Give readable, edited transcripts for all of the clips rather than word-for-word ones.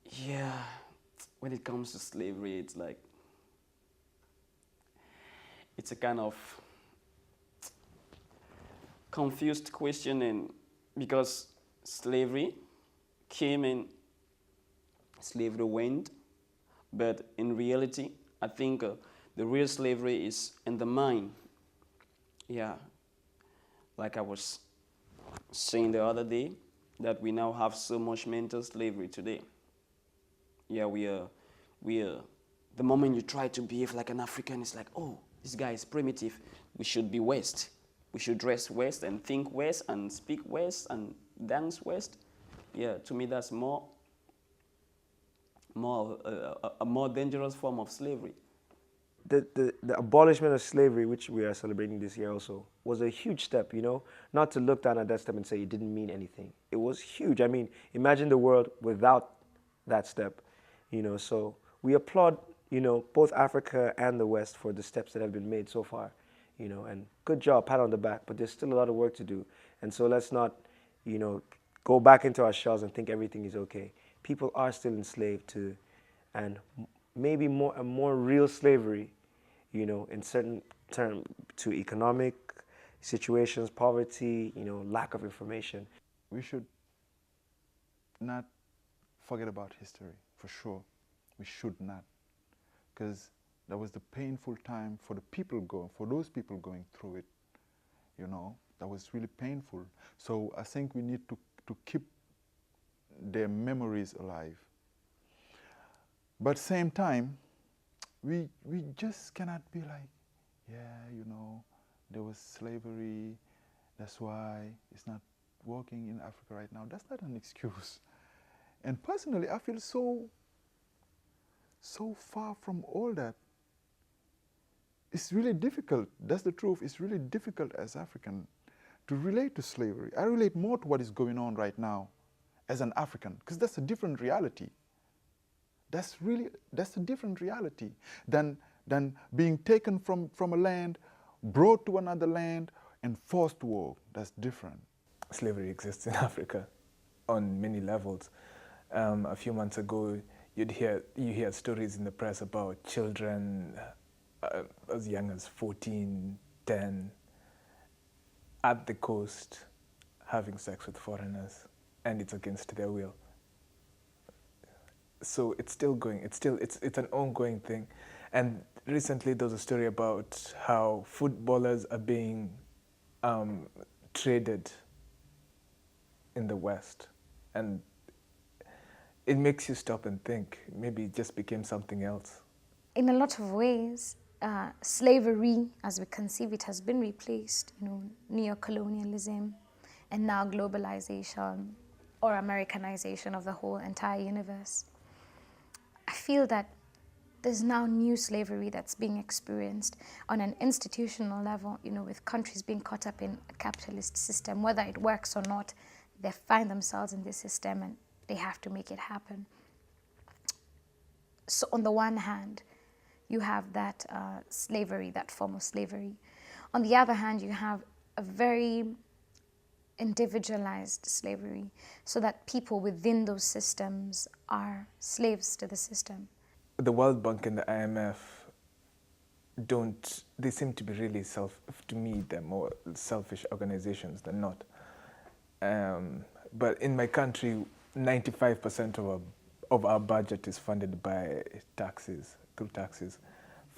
Yeah, when it comes to slavery, it's a kind of confused question, and because slavery came and slavery went, but in reality, I think the real slavery is in the mind. Yeah, like I was saying the other day, that we now have so much mental slavery today. Yeah, we are. The moment you try to behave like an African, it's like, oh, this guy is primitive. We should be West. We should dress West and think West and speak West and dance West. Yeah, to me that's a more dangerous form of slavery. The abolishment of slavery, which we are celebrating this year also, was a huge step, you know, not to look down at that step and say it didn't mean anything. It was huge. I mean, imagine the world without that step, you know. So we applaud, you know, both Africa and the West for the steps that have been made so far, you know, and good job, pat on the back, but there's still a lot of work to do. And so let's not, you know, go back into our shells and think everything is okay. People are still enslaved to, and maybe a more real slavery, you know, in certain term to economic situations, poverty, you know, lack of information. We should not forget about history, for sure. We should not, because that was the painful time for those people going through it, you know. That was really painful. So I think we need to keep their memories alive. But same time, we just cannot be like, yeah, you know, there was slavery, that's why it's not working in Africa right now. That's not an excuse. And personally, I feel so far from all that. It's really difficult. That's the truth. It's really difficult as African to relate to slavery. I relate more to what is going on right now as an African, because that's a different reality. That's a different reality than being taken from a land, brought to another land, and forced to work. That's different. Slavery exists in Africa on many levels. A few months ago, you hear stories in the press about children as young as 14, 10, at the coast having sex with foreigners, and it's against their will. So it's still going. It's an ongoing thing. And recently there was a story about how footballers are being traded in the West, and it makes you stop and think. Maybe it just became something else. In a lot of ways, slavery, as we conceive it, has been replaced. You know, neo-colonialism, and now globalization or Americanization of the whole entire universe. I feel that there's now new slavery that's being experienced on an institutional level, you know, with countries being caught up in a capitalist system. Whether it works or not, they find themselves in this system and they have to make it happen. So on the one hand, you have that slavery, that form of slavery. On the other hand, you have a very individualized slavery, so that people within those systems are slaves to the system. The World Bank and the IMF they seem to be really to me, they're more selfish organizations than not. But in my country, 95% of our budget is funded by taxes, through taxes.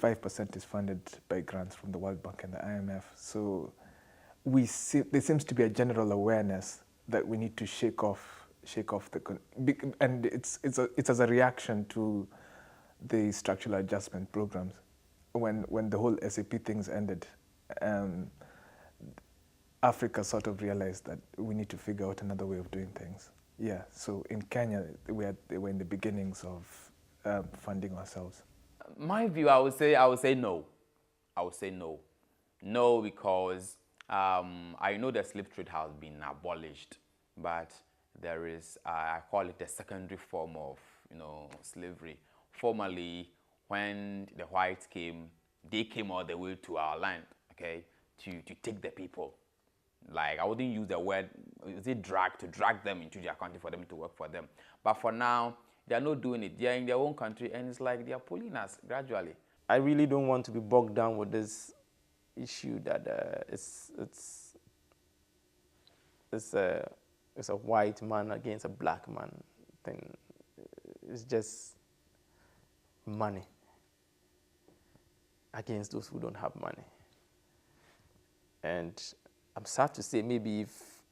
5% is funded by grants from the World Bank and the IMF. So there seems to be a general awareness that we need to shake off and it's as a reaction to the structural adjustment programs. When the whole SAP things ended, Africa sort of realized that we need to figure out another way of doing things. Yeah, so in Kenya, they were in the beginnings of funding ourselves. My view, I would say no. I would say no. No, because I know the slave trade has been abolished, but there is, I call it a secondary form of, slavery. Formerly, when the whites came, they came all the way to our land, okay, to take the people. Like, I wouldn't use the word, is it drag, to drag them into their country for them to work for them. But for now, They are not doing it. They are in their own country, and it's like they are pulling us gradually. I really don't want to be bogged down with this issue that it's a white man against a black man thing. It's just money against those who don't have money. And I'm sad to say, maybe if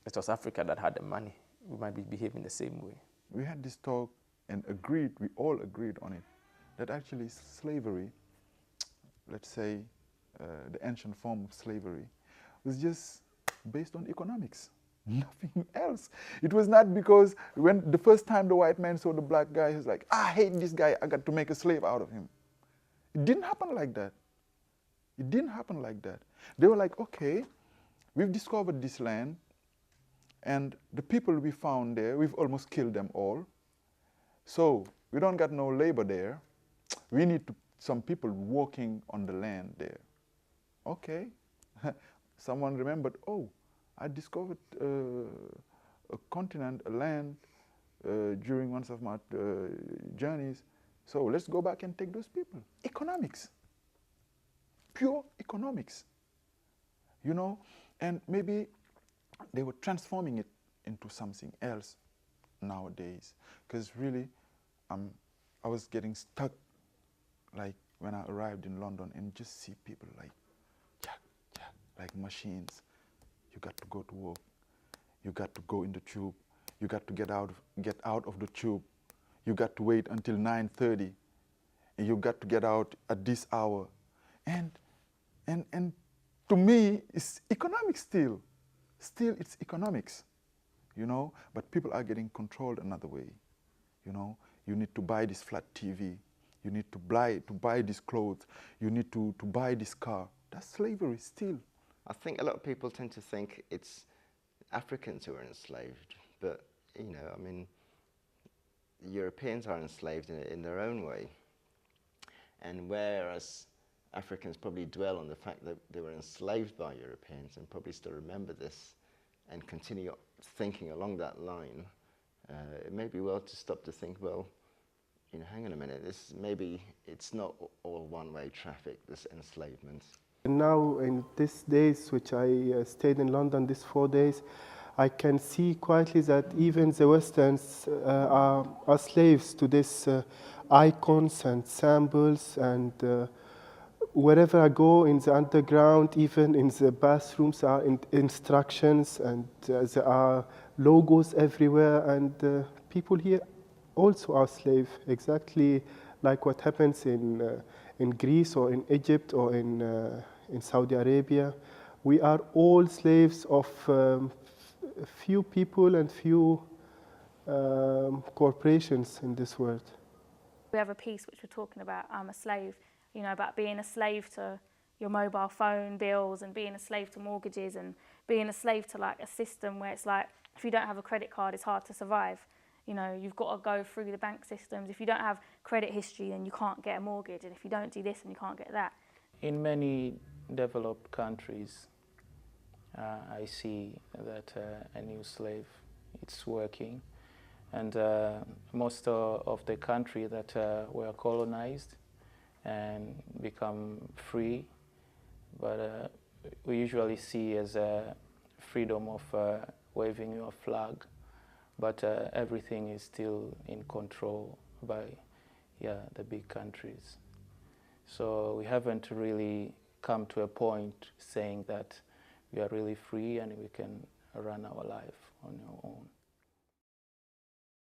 it was Africa that had the money, we might be behaving the same way. We had this talk and agreed, we all agreed on it, that actually slavery, let's say the ancient form of slavery, was just based on economics, nothing else. It was not because when the first time the white man saw the black guy, he was like, I hate this guy, I got to make a slave out of him. It didn't happen like that. It didn't happen like that. They were like, okay, we've discovered this land, and the people we found there, we've almost killed them all. So we don't got no labor there. We need some people working on the land there. Okay. Someone remembered, oh, I discovered a continent, a land during one of my journeys. So let's go back and take those people. Economics. Pure economics. You know, and maybe they were transforming it into something else nowadays. Because really, I was getting stuck, like when I arrived in London, and just see people like, like machines. You got to go to work. You got to go in the tube. You got to get out of the tube. You got to wait until 9:30. And you got to get out at this hour. And to me, it's economics still. Still, it's economics, you know? But people are getting controlled another way, you know? You need to buy this flat TV. You need to buy this clothes. You need to buy this car. That's slavery still. I think a lot of people tend to think it's Africans who are enslaved, but, you know, I mean, Europeans are enslaved in their own way. And whereas Africans probably dwell on the fact that they were enslaved by Europeans and probably still remember this and continue thinking along that line, it may be well to stop to think, well, you know, hang on a minute, maybe it's not all one-way traffic, this enslavement. Now in these days, which I stayed in London these 4 days, I can see quietly that even the Westerns are slaves to these icons and symbols, and wherever I go in the underground, even in the bathrooms, are instructions, and there are logos everywhere, and people here also are slaves, exactly like what happens in Greece or in Egypt or in Saudi Arabia. We are all slaves of few people and few corporations in this world. We have a piece which we're talking about, I'm a slave, you know, about being a slave to your mobile phone bills and being a slave to mortgages and being a slave to like a system where it's like, if you don't have a credit card, it's hard to survive. You know, you've got to go through the bank systems. If you don't have credit history, then you can't get a mortgage. And if you don't do this, then you can't get that. In many developed countries, I see that a new slave, it's working. And most of the country that were colonized and become free, but we usually see as a freedom of waving your flag, but everything is still in control by the big countries. So we haven't really come to a point saying that we are really free and we can run our life on our own.